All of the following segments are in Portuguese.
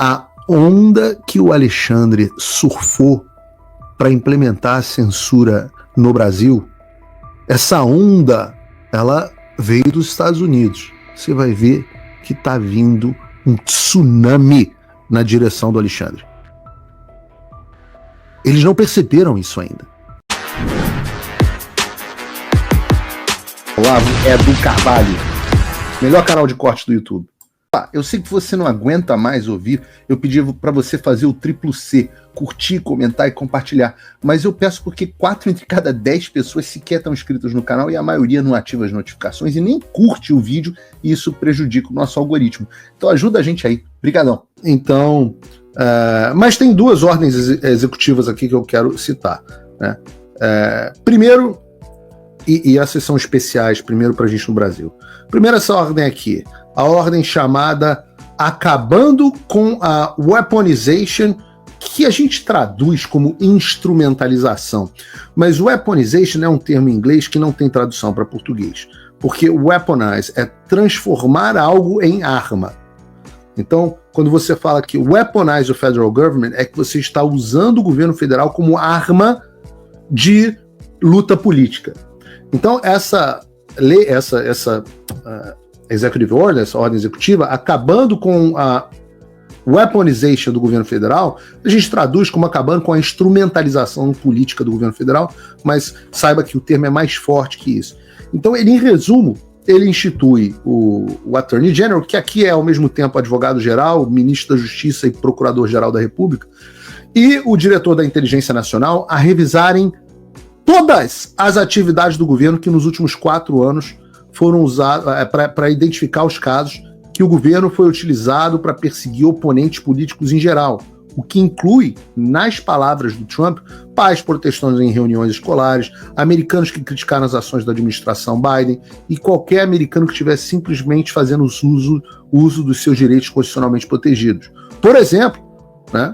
a onda que o Alexandre surfou para implementar a censura no Brasil, essa onda, ela veio dos Estados Unidos. Você vai ver que está vindo um tsunami na direção do Alexandre. Eles não perceberam isso ainda. Olá, é do Carvalho, melhor canal de corte do YouTube. Eu sei que você não aguenta mais ouvir, eu pedi para você fazer o triplo C, curtir, comentar e compartilhar, mas eu peço porque 4 entre cada 10 pessoas sequer estão inscritas no canal e a maioria não ativa as notificações e nem curte o vídeo e isso prejudica o nosso algoritmo. Então ajuda a gente aí, brigadão. Então, mas tem 2 ordens executivas aqui que eu quero citar, né? Primeiro, e essas são especiais, primeiro para a gente no Brasil. Primeiro essa ordem aqui, a ordem chamada Acabando com a Weaponization, que a gente traduz como instrumentalização. Mas weaponization é um termo em inglês que não tem tradução para português, porque weaponize é transformar algo em arma. Então, quando você fala que weaponize o federal government, é que você está usando o governo federal como arma de luta política. Então, essa lei, essa executive order, essa ordem executiva, acabando com a weaponization do governo federal, a gente traduz como acabando com a instrumentalização política do governo federal, mas saiba que o termo é mais forte que isso. Então, ele, em resumo, ele institui o Attorney General, que aqui é ao mesmo tempo advogado-geral, ministro da Justiça e procurador-geral da República, e o diretor da Inteligência Nacional a revisarem todas as atividades do governo que nos últimos 4 anos foram usadas para identificar os casos que o governo foi utilizado para perseguir oponentes políticos em geral, o que inclui, nas palavras do Trump, pais protestando em reuniões escolares, americanos que criticaram as ações da administração Biden e qualquer americano que estivesse simplesmente fazendo uso dos seus direitos constitucionalmente protegidos. Por exemplo, né,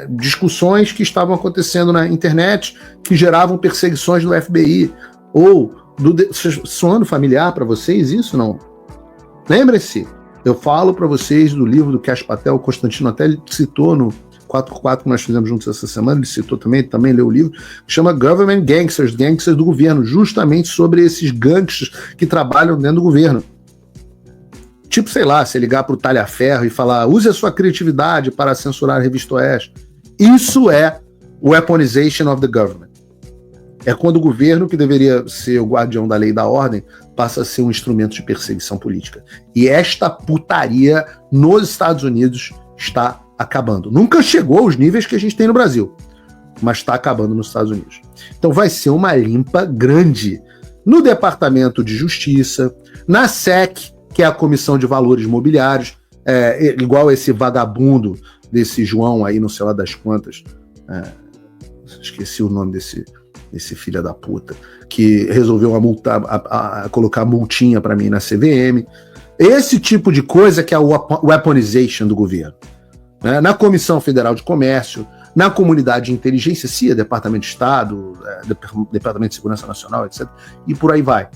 discussões que estavam acontecendo na internet que geravam perseguições do FBI, ou soando familiar para vocês isso, não? Lembre-se, eu falo para vocês do livro do Kash Patel, o Constantino até citou no 4x4 que nós fizemos juntos essa semana, ele citou também leu o livro, que chama Government Gangsters, Gangsters do Governo, justamente sobre esses gangsters que trabalham dentro do governo. Tipo, sei lá, você ligar para o Talhaferro e falar, use a sua criatividade para censurar a Revista Oeste. Isso é weaponization of the government. É quando o governo, que deveria ser o guardião da lei e da ordem, passa a ser um instrumento de perseguição política. E esta putaria nos Estados Unidos está acabando. Nunca chegou aos níveis que a gente tem no Brasil, mas está acabando nos Estados Unidos. Então vai ser uma limpa grande no Departamento de Justiça, na SEC, que é a Comissão de Valores Mobiliários, igual esse vagabundo desse João aí, não sei lá das quantas, esqueci o nome desse filho da puta, que resolveu colocar multinha para mim na CVM. Esse tipo de coisa que é a weaponization do governo. Né? Na Comissão Federal de Comércio, na Comunidade de Inteligência, CIA, Departamento de Estado, Departamento de Segurança Nacional, etc. E por aí vai.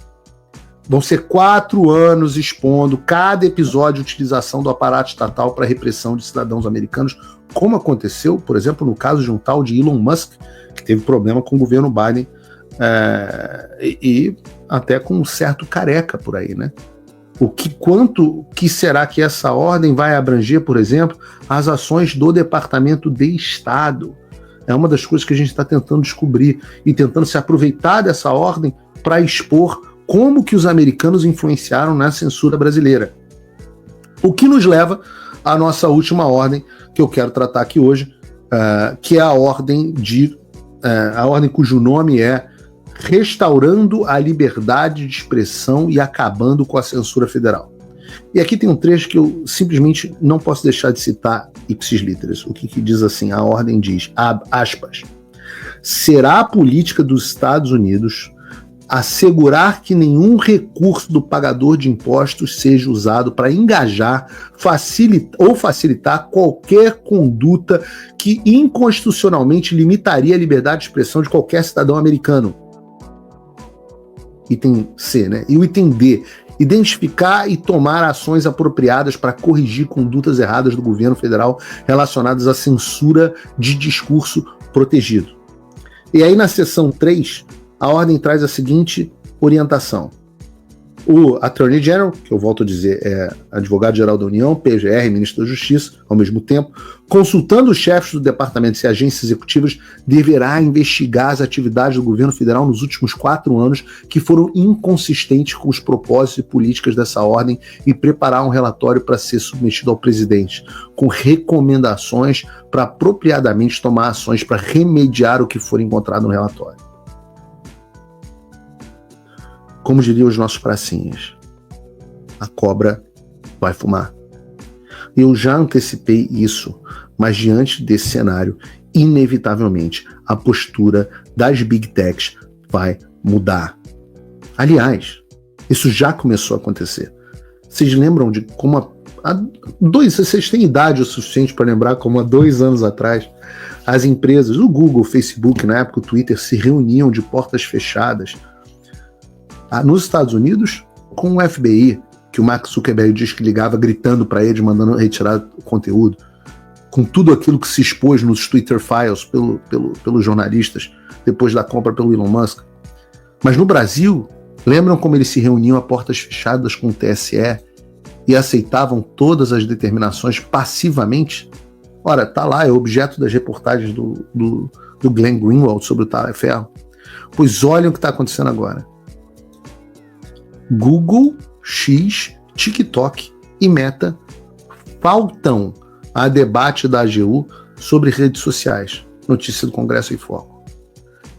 Vão ser 4 anos expondo cada episódio de utilização do aparato estatal para repressão de cidadãos americanos, como aconteceu, por exemplo, no caso de um tal de Elon Musk, que teve problema com o governo Biden, e até com um certo careca por aí, né? Quanto que será que essa ordem vai abranger, por exemplo, as ações do Departamento de Estado? É uma das coisas que a gente está tentando descobrir e tentando se aproveitar dessa ordem para expor como que os americanos influenciaram na censura brasileira. O que nos leva à nossa última ordem, que eu quero tratar aqui hoje, que é a ordem cujo nome é Restaurando a Liberdade de Expressão e Acabando com a Censura Federal. E aqui tem um trecho que eu simplesmente não posso deixar de citar ipsis literis. O que diz assim? A ordem diz, aspas, será a política dos Estados Unidos assegurar que nenhum recurso do pagador de impostos seja usado para engajar, facilitar qualquer conduta que inconstitucionalmente limitaria a liberdade de expressão de qualquer cidadão americano. Item C, né? E o item D, identificar e tomar ações apropriadas para corrigir condutas erradas do governo federal relacionadas à censura de discurso protegido. E aí, na seção 3, a ordem traz a seguinte orientação. O Attorney General, que eu volto a dizer é Advogado-Geral da União, PGR, Ministro da Justiça, ao mesmo tempo, consultando os chefes do departamento e agências executivas, deverá investigar as atividades do governo federal nos últimos 4 anos que foram inconsistentes com os propósitos e políticas dessa ordem e preparar um relatório para ser submetido ao presidente, com recomendações para apropriadamente tomar ações para remediar o que for encontrado no relatório. Como diriam os nossos pracinhas, a cobra vai fumar. Eu já antecipei isso, mas diante desse cenário, inevitavelmente, a postura das Big Techs vai mudar. Aliás, isso já começou a acontecer. Vocês lembram de como vocês têm idade o suficiente para lembrar como há 2 anos atrás, as empresas, o Google, o Facebook, na época o Twitter, se reuniam de portas fechadas nos Estados Unidos, com o FBI, que o Mark Zuckerberg diz que ligava gritando para eles, mandando retirar o conteúdo, com tudo aquilo que se expôs nos Twitter Files pelos jornalistas, depois da compra pelo Elon Musk. Mas no Brasil, lembram como eles se reuniam a portas fechadas com o TSE e aceitavam todas as determinações passivamente? Ora, tá lá, é objeto das reportagens do Glenn Greenwald sobre o Tailleferro. Pois olhem o que está acontecendo agora. Google, X, TikTok e Meta faltam a debate da AGU sobre redes sociais. Notícia do Congresso em Foco.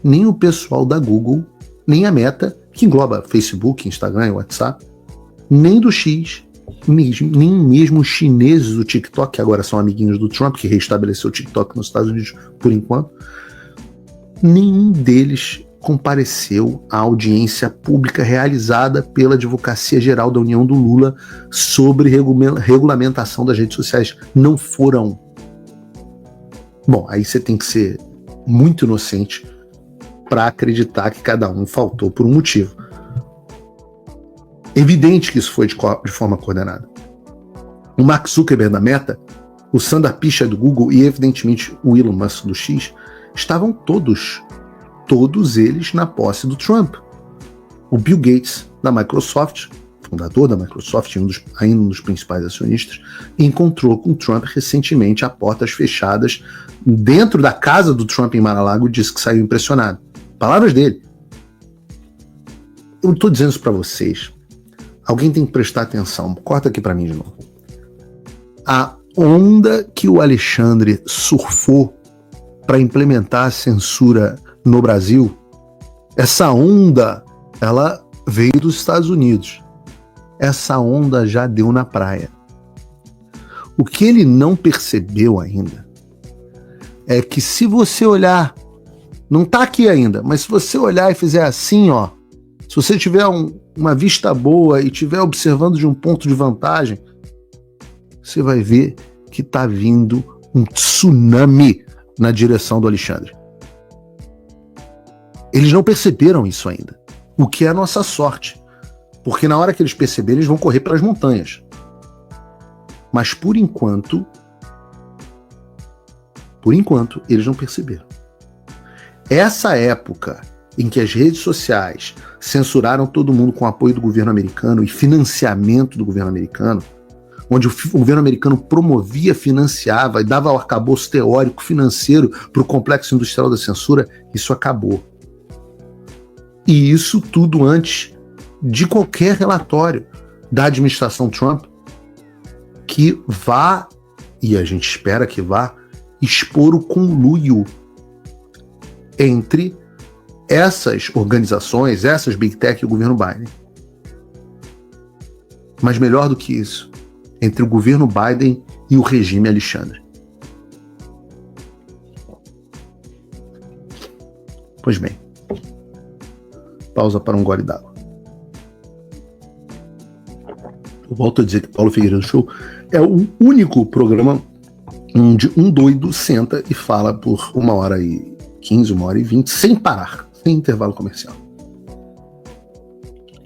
Nem o pessoal da Google, nem a Meta, que engloba Facebook, Instagram e WhatsApp, nem do X, nem mesmo os chineses do TikTok, que agora são amiguinhos do Trump, que reestabeleceu o TikTok nos Estados Unidos por enquanto, nenhum deles compareceu à audiência pública realizada pela Advocacia Geral da União do Lula sobre regulamentação das redes sociais. Não foram. Bom, aí você tem que ser muito inocente para acreditar que cada um faltou por um motivo. Evidente que isso foi de forma coordenada. O Mark Zuckerberg da Meta, o Sundar Pichai do Google e, evidentemente, o Elon Musk do X, estavam todos eles na posse do Trump. O Bill Gates da Microsoft, fundador da Microsoft, ainda um dos principais acionistas, encontrou com o Trump recentemente a portas fechadas dentro da casa do Trump em Mar-a-Lago e disse que saiu impressionado. Palavras dele. Eu estou dizendo isso para vocês. Alguém tem que prestar atenção. Corta aqui para mim de novo. A onda que o Alexandre surfou para implementar a censura no Brasil, essa onda, ela veio dos Estados Unidos. Essa onda já deu na praia. O que ele não percebeu ainda é que se você olhar, não tá aqui ainda, mas se você olhar e fizer assim, ó, se você tiver uma vista boa e estiver observando de um ponto de vantagem, você vai ver que tá vindo um tsunami na direção do Alexandre. Eles não perceberam isso ainda, o que é a nossa sorte, porque na hora que eles perceberem, eles vão correr pelas montanhas. Mas por enquanto, eles não perceberam. Essa época em que as redes sociais censuraram todo mundo com apoio do governo americano e financiamento do governo americano, onde o governo americano promovia, financiava e dava o arcabouço teórico financeiro para o complexo industrial da censura, isso acabou. E isso tudo antes de qualquer relatório da administração Trump que vá, e a gente espera que vá, expor o conluio entre essas organizações, essas Big Tech e o governo Biden. Mas melhor do que isso, entre o governo Biden e o regime Alexandre. Pois bem, pausa para um gole d'água. Eu volto a dizer que Paulo Figueiredo Show é o único programa onde um doido senta e fala por 1h15, 1h20, sem parar, sem intervalo comercial.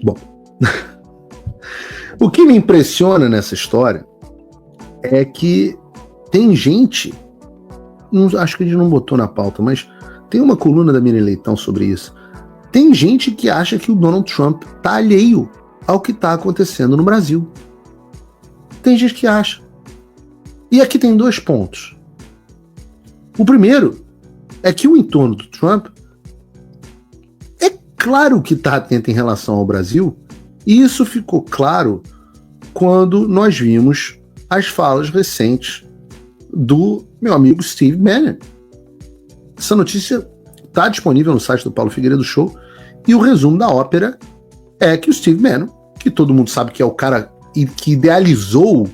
Bom, O que me impressiona nessa história é que tem gente, acho que a gente não botou na pauta, mas tem uma coluna da Miriam Leitão sobre isso. Tem gente que acha que o Donald Trump está alheio ao que está acontecendo no Brasil. Tem gente que acha. E aqui tem 2 pontos. O primeiro é que o entorno do Trump é claro que está atento em relação ao Brasil, e isso ficou claro quando nós vimos as falas recentes do meu amigo Steve Bannon. Essa notícia está disponível no site do Paulo Figueiredo Show, e o resumo da ópera é que o Steve Bannon, que todo mundo sabe que é o cara que idealizou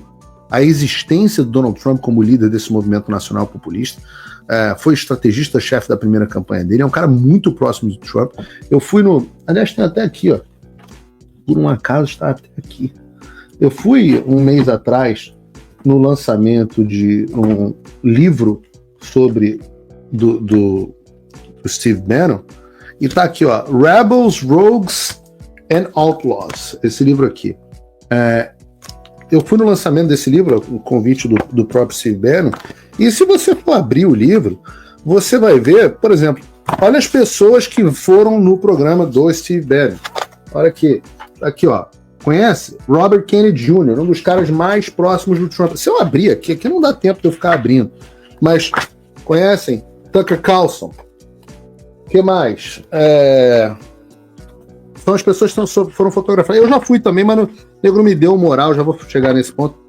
a existência do Donald Trump como líder desse movimento nacional populista, foi estrategista-chefe da primeira campanha dele, é um cara muito próximo do Trump. Eu fui no... Aliás, tem até aqui, ó. Por um acaso está até aqui. Eu fui um mês atrás no lançamento de um livro sobre do Steve Bannon, e tá aqui, ó, Rebels, Rogues and Outlaws, esse livro aqui. Eu fui no lançamento desse livro, o convite do próprio Steve Bannon, e se você for abrir o livro, você vai ver, por exemplo, olha as pessoas que foram no programa do Steve Bannon. Olha aqui, ó, conhece? Robert Kennedy Jr., um dos caras mais próximos do Trump. Se eu abrir aqui não dá tempo de eu ficar abrindo, mas conhecem? Tucker Carlson. O que mais? São as pessoas que foram fotografadas. Eu já fui também, mas o nego me deu moral, já vou chegar nesse ponto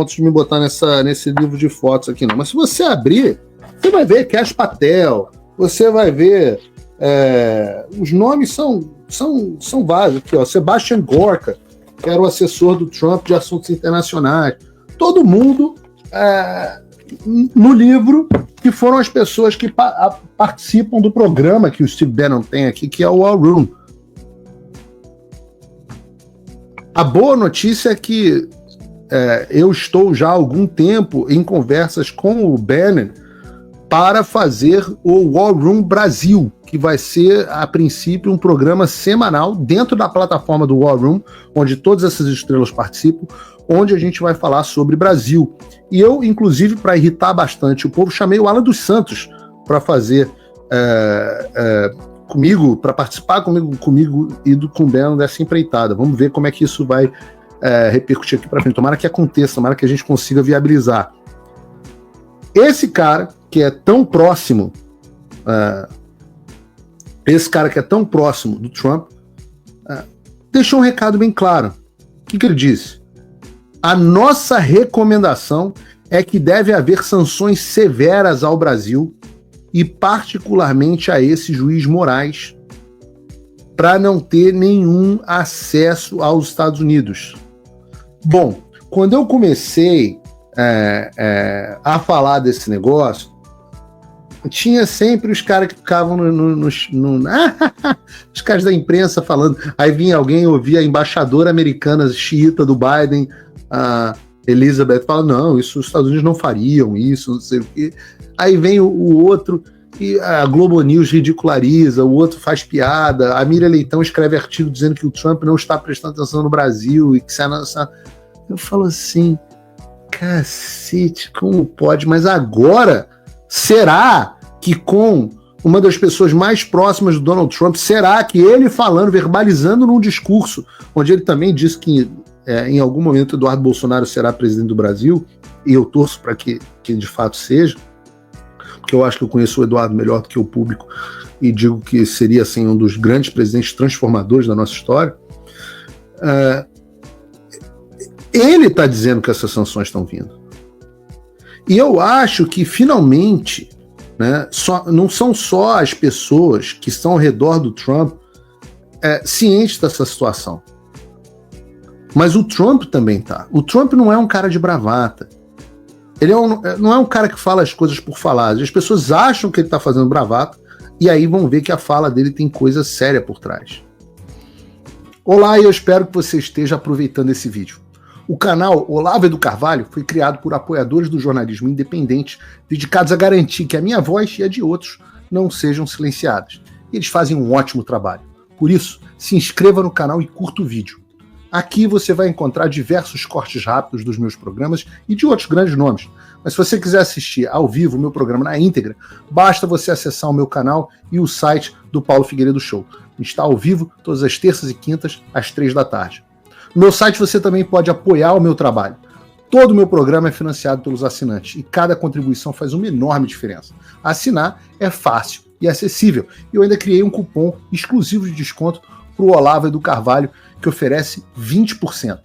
de me botar nesse livro de fotos aqui não. Mas se você abrir, você vai ver Kash Patel, você vai ver... os nomes são vários aqui, ó. Sebastian Gorka, que era o assessor do Trump de assuntos internacionais. Todo mundo no livro, que foram as pessoas que participam do programa que o Steve Bannon tem aqui, que é o War Room. A boa notícia é que eu estou já há algum tempo em conversas com o Bannon para fazer o War Room Brasil, que vai ser, a princípio, um programa semanal dentro da plataforma do War Room, onde todas essas estrelas participam, onde a gente vai falar sobre Brasil. E eu, inclusive, para irritar bastante o povo, chamei o Alan dos Santos para fazer comigo, para participar comigo e com o Bannon dessa empreitada. Vamos ver como é que isso vai repercutir aqui para frente. Tomara que aconteça, tomara que a gente consiga viabilizar. Esse cara que é tão próximo, do Trump, deixou um recado bem claro. O que ele disse? A nossa recomendação é que deve haver sanções severas ao Brasil e particularmente a esse juiz Moraes para não ter nenhum acesso aos Estados Unidos. Bom, quando eu comecei a falar desse negócio, tinha sempre os caras que ficavam os caras da imprensa falando, aí vinha alguém ouvir a embaixadora americana xiita do Biden, a Elizabeth, fala, não, isso os Estados Unidos não fariam, isso, não sei o quê. Aí vem o outro, e a Globo News ridiculariza, o outro faz piada, a Miriam Leitão escreve artigo dizendo que o Trump não está prestando atenção no Brasil, e que eu falo assim, cacete, como pode? Mas agora, será que com uma das pessoas mais próximas do Donald Trump, será que ele falando, verbalizando num discurso, onde ele também disse que em algum momento Eduardo Bolsonaro será presidente do Brasil, e eu torço para que de fato seja, porque eu acho que eu conheço o Eduardo melhor do que o público, e digo que seria assim, um dos grandes presidentes transformadores da nossa história, ele está dizendo que essas sanções estão vindo. E eu acho que, finalmente, né, não são só as pessoas que estão ao redor do Trump cientes dessa situação. Mas o Trump também tá. O Trump não é um cara de bravata. Ele não é um cara que fala as coisas por falar. As pessoas acham que ele está fazendo bravata e aí vão ver que a fala dele tem coisa séria por trás. Olá, e eu espero que você esteja aproveitando esse vídeo. O canal Olavo Edu Carvalho foi criado por apoiadores do jornalismo independente dedicados a garantir que a minha voz e a de outros não sejam silenciadas. Eles fazem um ótimo trabalho. Por isso, se inscreva no canal e curta o vídeo. Aqui você vai encontrar diversos cortes rápidos dos meus programas e de outros grandes nomes. Mas se você quiser assistir ao vivo o meu programa na íntegra, basta você acessar o meu canal e o site do Paulo Figueiredo Show. Está ao vivo todas as terças e quintas, às 3 da tarde. No meu site você também pode apoiar o meu trabalho. Todo o meu programa é financiado pelos assinantes e cada contribuição faz uma enorme diferença. Assinar é fácil e acessível. E eu ainda criei um cupom exclusivo de desconto para o Olavo do Carvalho, que oferece 20%.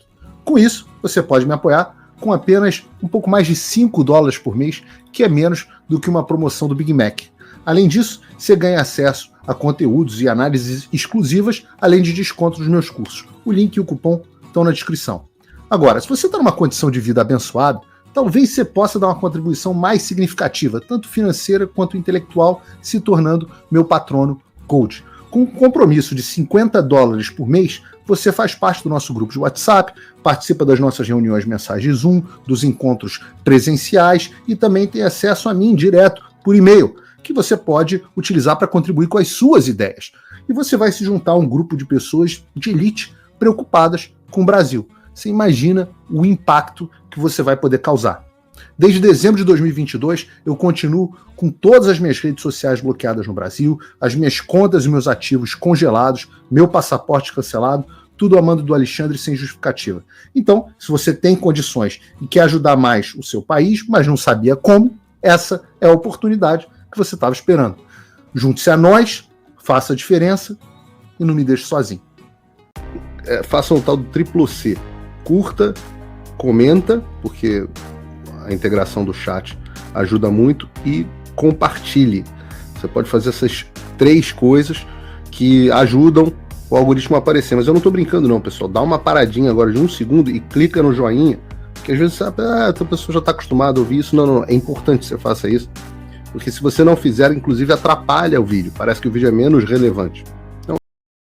Com isso, você pode me apoiar com apenas um pouco mais de $5 por mês, que é menos do que uma promoção do Big Mac. Além disso, você ganha acesso a conteúdos e análises exclusivas, além de desconto nos meus cursos. O link e o cupom estão na descrição. Agora, se você está numa condição de vida abençoada, talvez você possa dar uma contribuição mais significativa, tanto financeira quanto intelectual, se tornando meu patrono Gold. Com um compromisso de $50 por mês, você faz parte do nosso grupo de WhatsApp, participa das nossas reuniões mensais de Zoom, dos encontros presenciais e também tem acesso a mim direto por e-mail, que você pode utilizar para contribuir com as suas ideias. E você vai se juntar a um grupo de pessoas de elite preocupadas com o Brasil. Você imagina o impacto que você vai poder causar. Desde dezembro de 2022, eu continuo com todas as minhas redes sociais bloqueadas no Brasil, as minhas contas e meus ativos congelados, meu passaporte cancelado, tudo a mando do Alexandre sem justificativa. Então, se você tem condições e quer ajudar mais o seu país, mas não sabia como, essa é a oportunidade que você estava esperando. Junte-se a nós, faça a diferença e não me deixe sozinho. Faça o tal do triplo C. Curta, comenta, porque a integração do chat ajuda muito, e compartilhe. Você pode fazer essas 3 coisas que ajudam o algoritmo a aparecer. Mas eu não estou brincando não, pessoal. Dá uma paradinha agora de 1 segundo e clica no joinha, porque às vezes você sabe, a pessoa já está acostumada a ouvir isso. Não. É importante que você faça isso, porque se você não fizer, inclusive atrapalha o vídeo. Parece que o vídeo é menos relevante.